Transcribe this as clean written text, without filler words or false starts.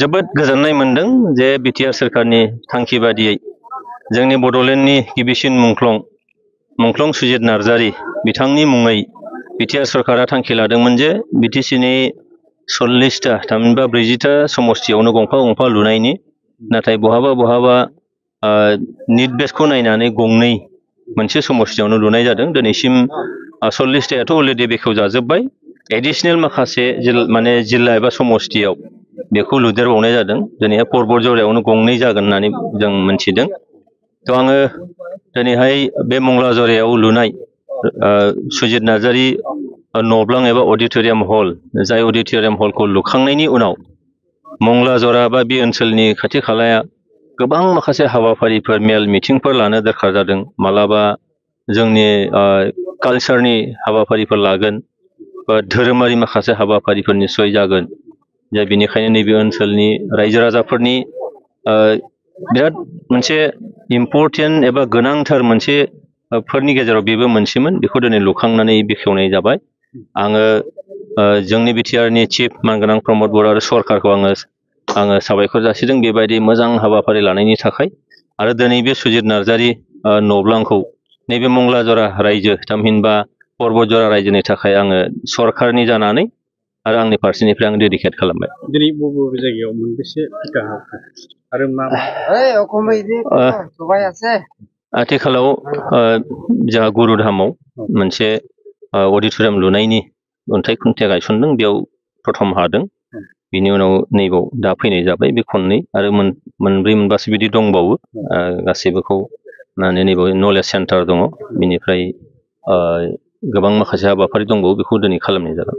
जोबोद गोजोननाय मोनदों जे बिटिआर सोरखारनि थांखि बादियै जोंनि बड'लेण्डनि गिबिसिन मुंख्लं सुजित नार्जारी बिथांनि मुङै बिटिआर सरकारा थांखि लादोंमोन जे बिटिसिनि 40टा थामहिनबा 40टा समस्तियावनो गंफा गंफा लुनायनि नाथाय बहाबा निट बेसखौ नायनानै गंनै मोनसे समस्तियावनो लुनाय जादों दिनैसिम 40टायाथ' अलरेडि बेखेव जाजोब्बाय एडिशनेल माखासे माने जिल्ला एबा समस्तियाव बेखौ लुदेरबावनाय जादों दिनैहाय परबत जरायावनो गंनै जागोन होननानै जों मोनथिदों थ' आङो दिनैहाय बे मंगला जरायाव लुनाय सुजित नार्जारी नब्लां एबा अडिट'रियाम हल जाय अडिट'रियाम हलखौ लुखांनायनि उनाव मंगला जरा बा बे ओनसोलनि खाथि खालाया गोबां माखासे हाबाफारिफोर मेल मिटिंफोर लानो दरखार जादों मालाबा जोंनि कालचारनि हाबाफारिफोर लागोन बा धोरोमारि माखासे हाबाफारिफोर निस्सय जागोन दा बेनिखायनो नैबे ओनसोलनि रायजो राजाफोरनि बिराद मोनसे इम्परटेन्ट एबा गोनांथार मोनसे फोरनि गेजेराव बेबो मोनसेमोन बेखौ दिनै लुखांनानै बेखेवनाय जाबाय आङो जोंनि बिटिआरनि चिफ मानगोनां प्रमद बर आरो सरकारखौ आङो साबायखर जासिदों बेबायदि मोजां हाबाफारि लानायनि थाखाय आरो दिनै बे सुजित नार्जारी नब्लांखौ नैबे मंगला जरा रायजो थामहिनबा परबत जरा रायजोनि थाखाय आङो सरकारनि जानानै आरो आंनि फारसेनिफ्राय आं डेडिकेट खालामबाय दिनै बबे जायगायाव मोनबेसे टिका आरो मा आथिखालाव जोंहा गुरुधामाव मोनसे अडिट'रियाम लुनायनि अन्थाइ खुन्थिया गायसनदों बेयाव प्रथम हादों बिनि उनाव नैबाव दा फैनाय जाबाय बे खननै आरो मोनब्रै मोनबासो बिदि दंबावो गासैबोखौ नैबाव नलेज सेन्टार दङ बिनिफ्राय गोबां माखासे हाबाफारि दंबावो बेखौ दिनै खालामनाय जागोन